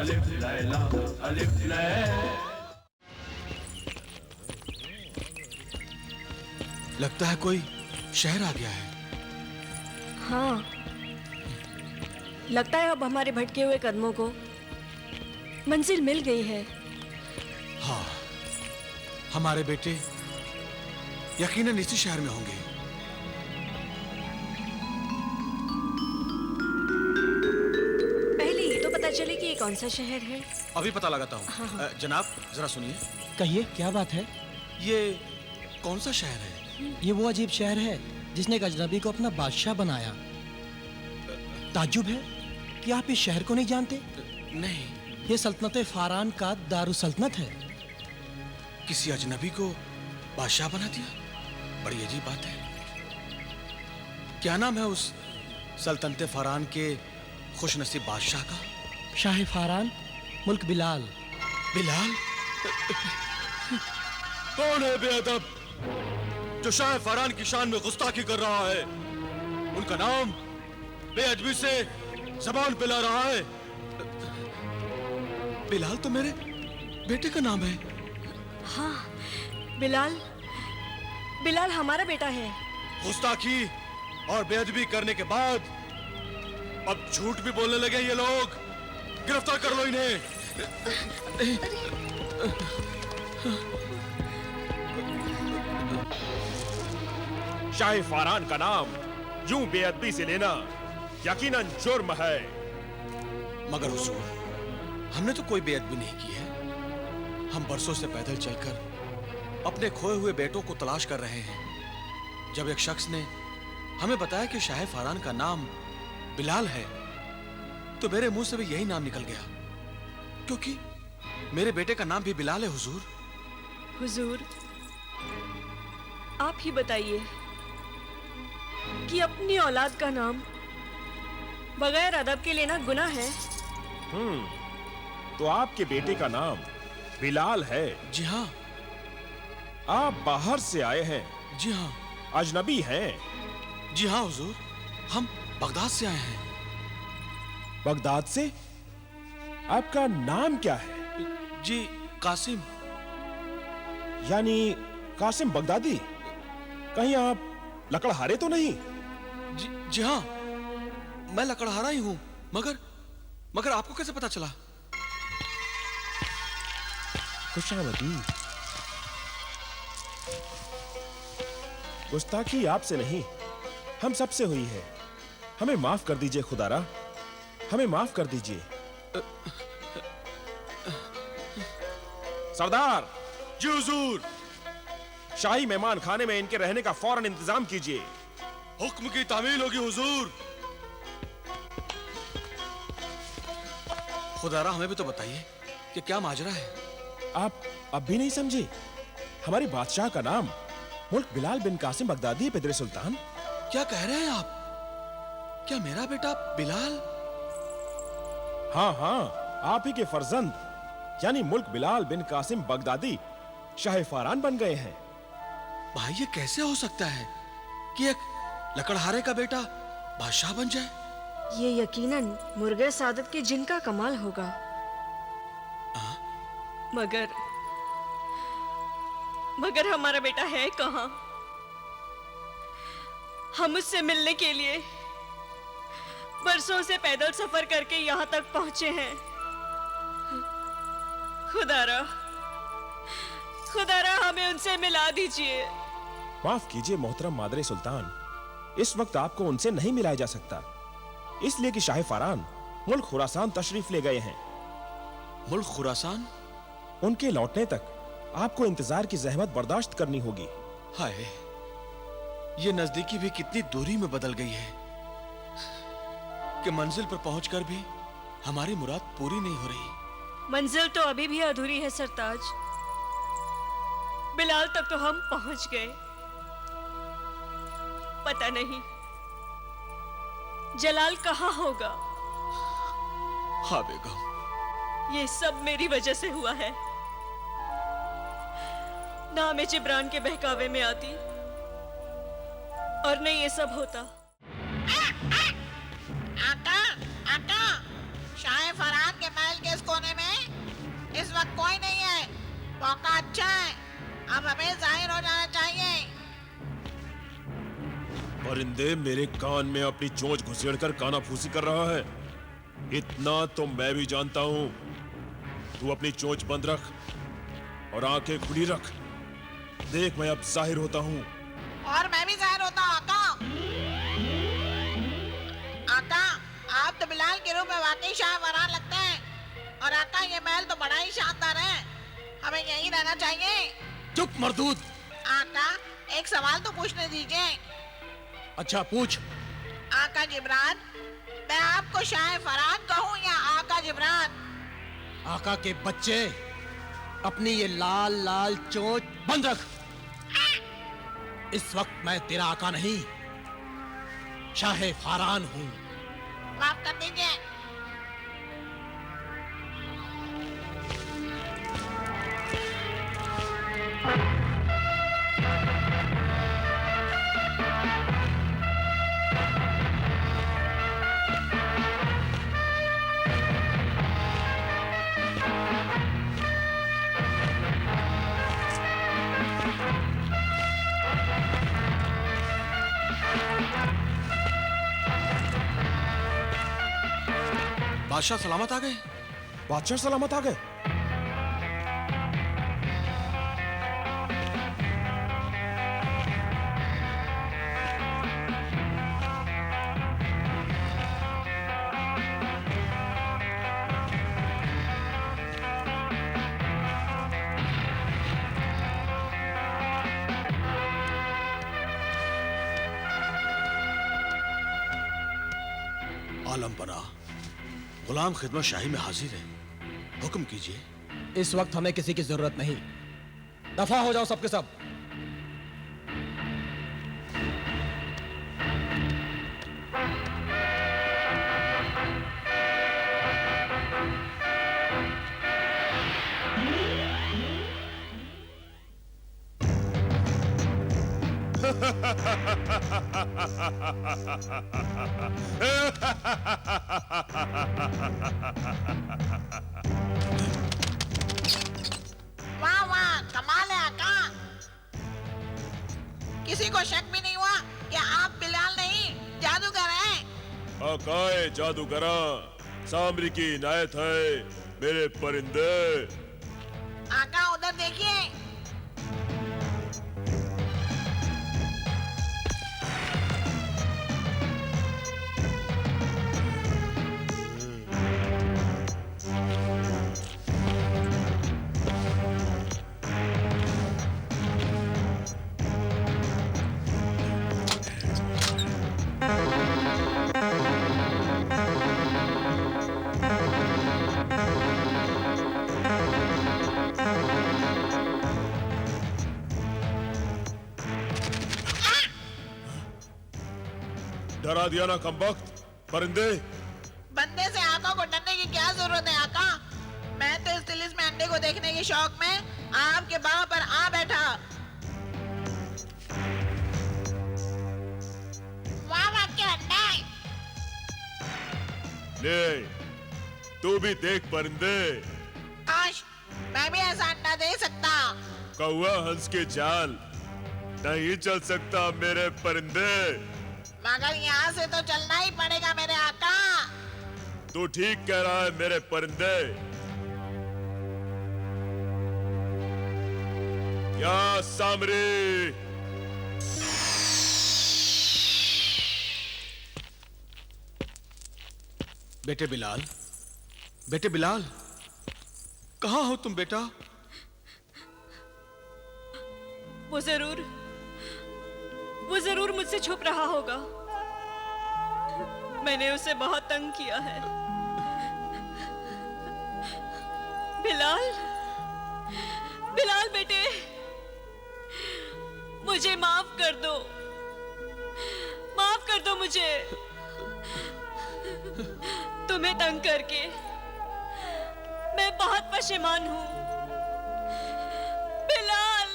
अलिफ लैला अलिफ लैला। लगता है कोई शहर आ गया है। हाँ, लगता है अब हमारे भटके हुए कदमों को मंजिल मिल गई है। हाँ, हमारे बेटे यकीनन इसी शहर में होंगे। पहले ये तो पता चले कि ये कौन सा शहर है। अभी पता लगाता हूँ। हाँ। जनाब जरा सुनिए। कहिए, क्या बात है? ये कौन सा शहर है? ये वो अजीब शहर है जिसने एक अजनबी को अपना बादशाह बनाया। ताज्जुब है कि आप इस शहर को नहीं जानते। नहीं। ये सल्तनत फारान का दारुसल्तनत है। किसी अजनबी को बादशाह बना दिया? बड़ी अजीब बात है। क्या नाम है उस सल्तनत फारान के खुशनसीब बादशाह का? शाह फारान, मुल्क बिलाल। बिलाल? कौन है बेअदब जो शाह फारान की शान में गुस्ताखी कर रहा है? उनका नाम बेअदबी से जबान पिला रहा है। बिलाल तो मेरे बेटे का नाम है। हाँ, बिलाल, बिलाल हमारा बेटा है। गुस्ताखी और बेअदबी करने के बाद अब झूठ भी बोलने लगे ये लोग। गिरफ्तार कर लो इन्हें। शाह फारान का नाम यूं बेअदबी से लेना यकीनन जुर्म है। मगर हुजूर, हमने तो कोई बेअदबी नहीं की है। हम बरसों से पैदल चलकर अपने खोए हुए बेटों को तलाश कर रहे हैं। जब एक शख्स ने हमें बताया कि शाह फारान का नाम बिलाल है, तो मेरे मुंह से भी यही नाम निकल गया, क्योंकि मेरे बेटे का नाम भी बिलाल है। हुजूर, हुजूर, आप ही बताइए कि अपनी औलाद का नाम बगैर अदब के लेना गुनाह है? तो आपके बेटे का नाम बिलाल है। जी हाँ। आप बाहर से आए हैं? जी हाँ। अजनबी हैं? जी हाँ हुजूर, हम बगदाद से आए हैं। बगदाद से? आपका नाम क्या है? जी कासिम। यानी कासिम बगदादी? कहीं आप लकड़हारे तो नहीं? जी हाँ, मैं लकड़हारा ही हूँ। मगर आपको कैसे पता चला? खुशामदी। गुस्ताखी आपसे नहीं, हम सबसे हुई है। हमें माफ कर दीजिए खुदारा, हमें माफ कर दीजिए। सरदार। जी हुजूर। शाही मेहमान खाने में इनके रहने का फौरन इंतजाम कीजिए। हुक्म की तामील होगी हुजूर। खुदारा, हमें भी तो बताइए कि क्या माजरा है। आप अब भी नहीं समझे? हमारे बादशाह का नाम मुल्क बिलाल बिन कासिम बगदादी है पिदरे सुल्तान। क्या कह रहे हैं आप? क्या मेरा बेटा बिलाल? हाँ हाँ, आप ही के फर्जंद यानी मुल्क बिलाल बिन कासिम बगदादी शाह फारान बन गए हैं। भाई, ये कैसे हो सकता है कि एक लकड़हारे का बेटा बादशाह बन जाए? ये यकीनन मुर्गे सादत के जिन का कमाल होगा। मगर हमारा बेटा है कहाँ? हम उससे मिलने के लिए बरसों से पैदल सफर करके यहाँ तक पहुंचे हैं। खुदारा हमें उनसे मिला दीजिए। माफ कीजिए मोहतरम मादरे सुल्तान, इस वक्त आपको उनसे नहीं मिलाया जा सकता, इसलिए कि शाह फारान मुल्क खुरासान तशरीफ ले गए हैं। मुल्क खुरासान? उनके लौटने तक आपको इंतजार की जहमत बर्दाश्त करनी होगी। हाय, ये नजदीकी भी कितनी दूरी में बदल गई है कि मंजिल पर पहुंचकर भी हमारी मुराद पूरी नहीं हो रही। मंजिल तो अभी भी अधूरी है सरताज। बिलाल तक तो हम पहुंच गए, पता नहीं जलाल कहाँ होगा। हाँ बेगम, ये सब मेरी वजह से हुआ है। ना मैं जिब्रान के बहकावे में आती और नहीं ये सब होता। आका, आका, शाह फरहान के महल के इस कोने अब हमें जाहिर हो जाना चाहिए। परिंदे मेरे कान में अपनी चोंच घुसेड़कर कानाफूसी कर रहा है। इतना तो मैं भी जानता हूं। तू अपनी चोंच बंद रख और आंखें खुली रख। देख मैं अब जाहिर होता हूं। और मैं भी जाहिर होता हूं आका। आका, आप तो बिलाल के रूप में वाकई शाह फरहान लगते हैं। और आका, ये महल तो बड़ा ही शानदार है, हमें यहीं रहना चाहिए। चुप मर्दूद। आका, एक सवाल तो पूछने दीजिए। अच्छा पूछ। आका जिब्रान, मैं आपको शाह फरहान कहूँ या आका जिब्रान? आका के बच्चे, अपनी ये लाल लाल चोंच बंद रख। इस वक्त मैं तेरा आका नहीं, शाह फरहान हूं। माफ कर दीजिए। बादशाह सलामत आ गए? बादशाह सलामत आ गए? आलम बना, गुलाम खिदमत शाही में हाजिर है। हुक्म कीजिए। इस वक्त हमें किसी की जरूरत नहीं। दफा हो जाओ सबके सब। वाह वाह, कमाल है आका। किसी को शक भी नहीं हुआ कि आप बिलाल नहीं, जादूगर हैं। आकाए जादूगरा, सामरी की इनायत है मेरे परिंदे। आका उधर देखिए। डरा दिया ना कमबख्त परिंदे। बंदे से आका को डरने की क्या जरूरत है आका? मैं तो इस तिलिस्म में अंडे को देखने के शौक में आपके बाह पर आ बैठा। वाह वाह, क्या अंडा है। ले तू भी देख परिंदे। काश मैं भी ऐसा अंडा दे सकता। कौवा हंस के चाल नहीं चल सकता मेरे परिंदे। मगर यहाँ से तो चलना ही पड़ेगा मेरे आका। तू ठीक कह रहा है मेरे परिंदे। या सामरी। बेटे बिलाल, बेटे बिलाल, कहां हो तुम बेटा? वो जरूर मुझसे छुप रहा होगा। मैंने उसे बहुत तंग किया है। बिलाल, बिलाल बेटे, मुझे माफ कर दो, माफ कर दो मुझे। तुम्हें तंग करके मैं बहुत परेशान हूं। बिलाल,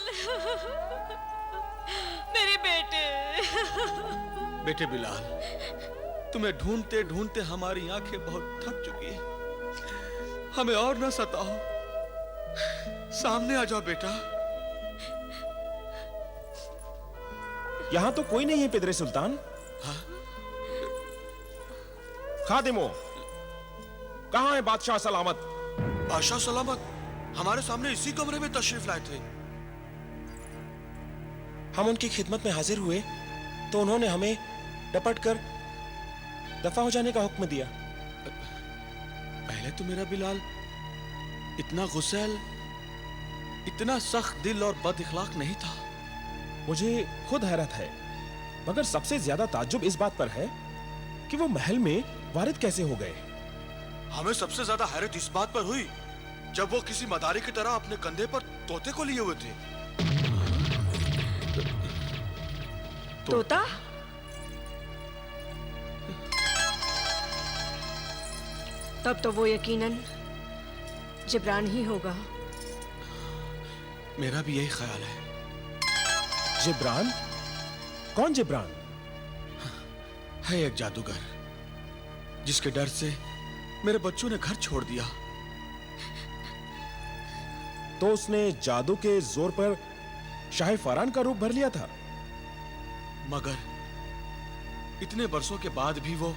मेरे बेटे। बेटे बिलाल, तुम्हें ढूंढते ढूंढते हमारी आंखें बहुत थक चुकी हैं। हमें और न सताओ, सामने आ जाओ बेटा। यहाँ तो कोई नहीं है पिदरे सुल्तान। खादिमो, कहाँ है बादशाह सलामत? बादशाह सलामत हमारे सामने इसी कमरे में तशरीफ लाए थे। हम उनकी खिदमत में हाजिर हुए तो उन्होंने हमें डपट कर दफा हो जाने का हुक्म दिया। पहले तो मेरा बिलाल इतना गुस्सैल, इतना सख्त दिल और बद इखलाक नहीं था। मुझे खुद हैरत है, मगर सबसे ज्यादा ताज्जुब इस बात पर है कि वो महल में वारिद कैसे हो गए। हमें सबसे ज्यादा हैरत इस बात पर हुई जब वो किसी मदारी की तरह अपने कंधे पर तोते को लिए हुए थे। तोता? तब तो वो यकीनन जिब्रान ही होगा। मेरा भी यही ख्याल है। जिब्रान? कौन जिब्रान? है एक जादूगर जिसके डर से मेरे बच्चों ने घर छोड़ दिया। तो उसने जादू के जोर पर शाह फरान का रूप भर लिया था। मगर इतने बरसों के बाद भी वो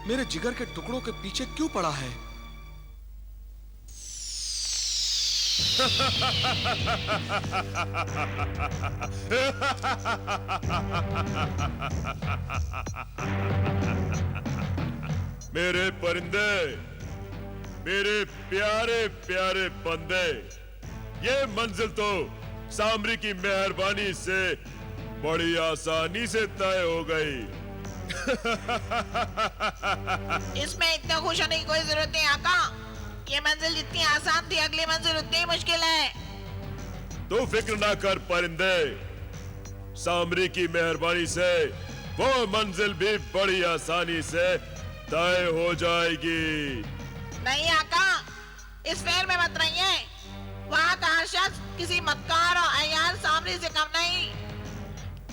मेरे जिगर के टुकड़ों के पीछे क्यों पड़ा है? मेरे परिंदे, मेरे प्यारे प्यारे बंदे, ये मंजिल तो सामरी की मेहरबानी से बड़ी आसानी से तय हो गई। इसमें इतना खुश होने की कोई जरूरत नहीं आका। ये मंजिल जितनी आसान थी, अगली मंजिल उतनी ही मुश्किल है। तो फिक्र ना कर परिंदे, सामरी की मेहरबानी से वो मंजिल भी बड़ी आसानी से तय हो जाएगी। नहीं आका, इस फेर में मत रहिए। वहाँ का हर शख्स किसी मक्कार और अय्यार सामरी से कम नहीं।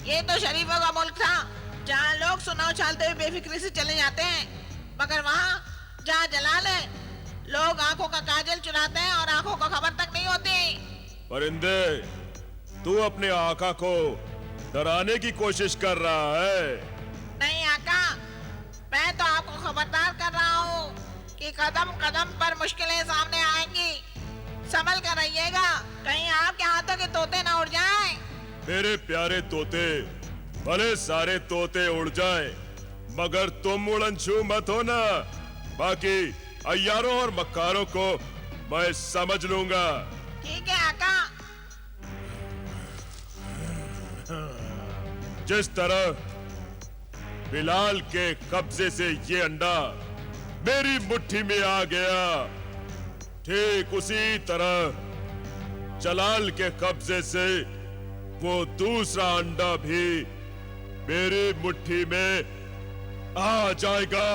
ये तो शरीफों का मुल्क था, जहाँ लोग सुनाव उछालते हुए बेफिक्री से चले जाते हैं। मगर वहाँ जहाँ जलाल है, लोग आंखों का काजल चुराते हैं और आंखों को खबर तक नहीं होती। परिंदे, तू अपने आका को डराने की कोशिश कर रहा है। नहीं आका, मैं तो आपको खबरदार कर रहा हूँ कि कदम कदम पर मुश्किलें सामने आएंगी। संभल कर रहिएगा, कहीं आपके हाथों के तोते ना उड़ जाएं। मेरे प्यारे तोते, भले सारे तोते उड़ जाएं, मगर तुम उड़न छू मत होना। बाकी अय्यारों और मक्कारों को मैं समझ लूंगा। ठीक है आका। जिस तरह बिलाल के कब्जे से ये अंडा मेरी मुट्ठी में आ गया, ठीक उसी तरह जलाल के कब्जे से वो दूसरा अंडा भी मेरी मुट्ठी में आ जाएगा।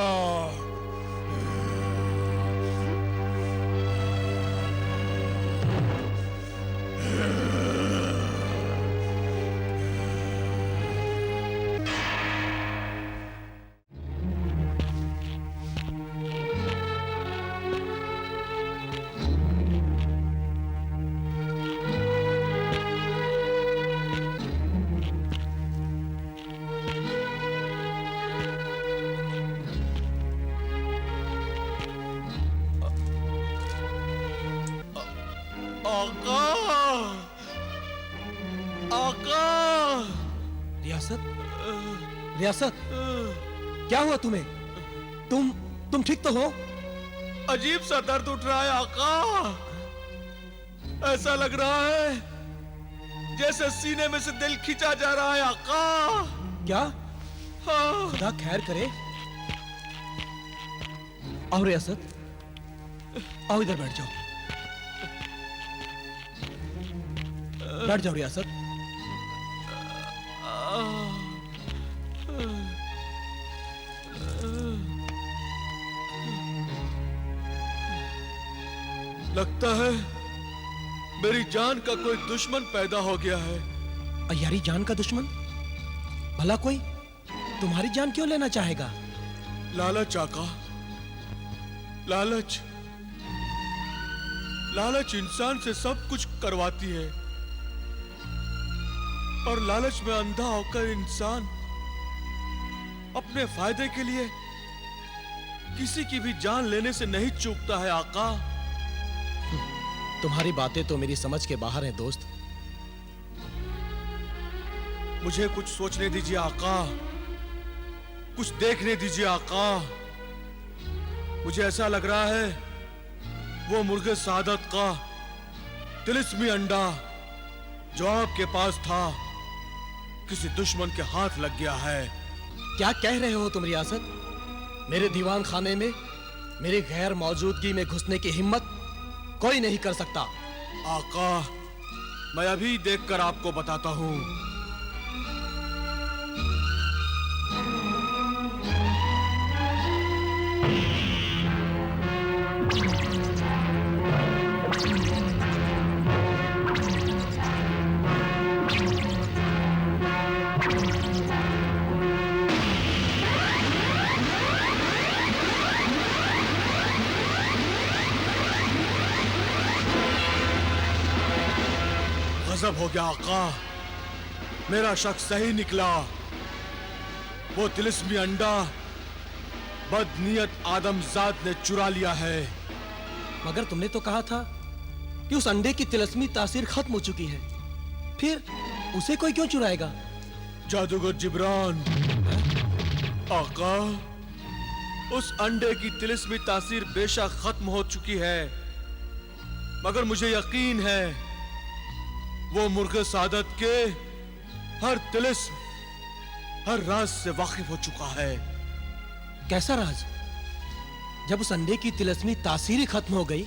रियासत, क्या हुआ तुम्हें? तुम ठीक तो हो? अजीब सा दर्द उठ रहा है आका। ऐसा लग रहा है जैसे सीने में से दिल खींचा जा रहा है आका। क्या? हाँ। खुदा खैर करे। आओ रियासत, आओ इधर बैठ जाओ। बैठ जाओ रियासत। लगता है मेरी जान का कोई दुश्मन पैदा हो गया है। अय्यारी जान का दुश्मन? भला कोई तुम्हारी जान क्यों लेना चाहेगा? लालच आका, लालच। लालच इंसान से सब कुछ करवाती है। और लालच में अंधा होकर इंसान अपने फायदे के लिए किसी की भी जान लेने से नहीं चूकता है आका। तुम्हारी बातें तो मेरी समझ के बाहर हैं दोस्त। मुझे कुछ सोचने दीजिए आका, कुछ देखने दीजिए आका। मुझे ऐसा लग रहा है वो मुर्गे सादत का तिलिस्मी अंडा जो आपके पास था किसी दुश्मन के हाथ लग गया है। क्या कह रहे हो तुम रियासत? मेरे दीवान खाने में मेरी गैर मौजूदगी में घुसने की हिम्मत कोई नहीं कर सकता। आका, मैं अभी देखकर आपको बताता हूं। गजब हो गया आका, मेरा शक सही निकला। वो तिलिस्मी अंडा बदनीयत आदमजाद ने चुरा लिया है। मगर तुमने तो कहा था कि उस अंडे की तिलस्मी तासीर खत्म हो चुकी है, फिर उसे कोई क्यों चुराएगा? जादूगर जिब्रान। आका, उस अंडे की तिलिस्मी तासीर बेशक खत्म हो चुकी है, मगर मुझे यकीन है वो मुर्गे सादत के हर तिलिस्म, हर राज से वाकिफ हो चुका है। कैसा राज? जब उस अंडे की तिलस्मी तासीर ही खत्म हो गई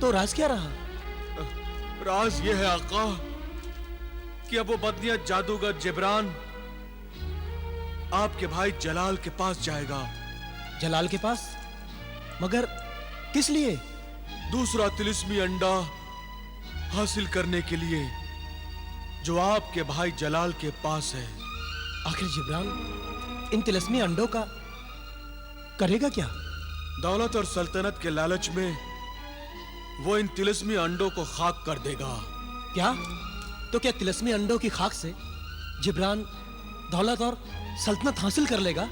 तो राज क्या रहा? राज ये है आका कि अब वो बदनीयत जादूगर जिब्रान आपके भाई जलाल के पास जाएगा। जलाल के पास? मगर किस लिए? दूसरा तिलिस्मी अंडा हासिल करने के लिए जो आपके भाई जलाल के पास है। आखिर जिब्रान इन तिलस्मी अंडों का करेगा क्या? दौलत और सल्तनत के लालच में वो इन तिलिस्मी अंडों को खाक कर देगा। क्या? तो क्या तिलस्मी अंडों की खाक से जिब्रान दौलत और सल्तनत हासिल कर लेगा?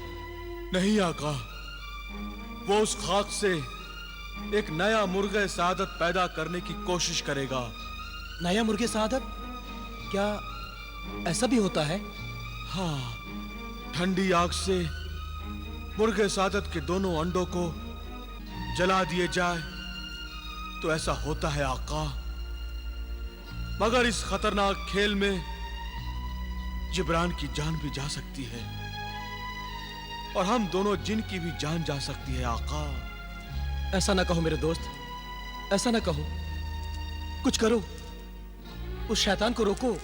नहीं आका, वो उस खाक से एक नया मुर्गे सादत पैदा करने की कोशिश करेगा। नया मुर्गे सादत? क्या ऐसा भी होता है? हाँ, ठंडी आग से मुर्गे सादत के दोनों अंडों को जला दिए जाए तो ऐसा होता है आका। मगर इस खतरनाक खेल में जिब्रान की जान भी जा सकती है और हम दोनों जिन की भी जान जा सकती है आका। ऐसा ना कहो मेरे दोस्त, ऐसा ना कहो। कुछ करो, उस शैतान को रोको।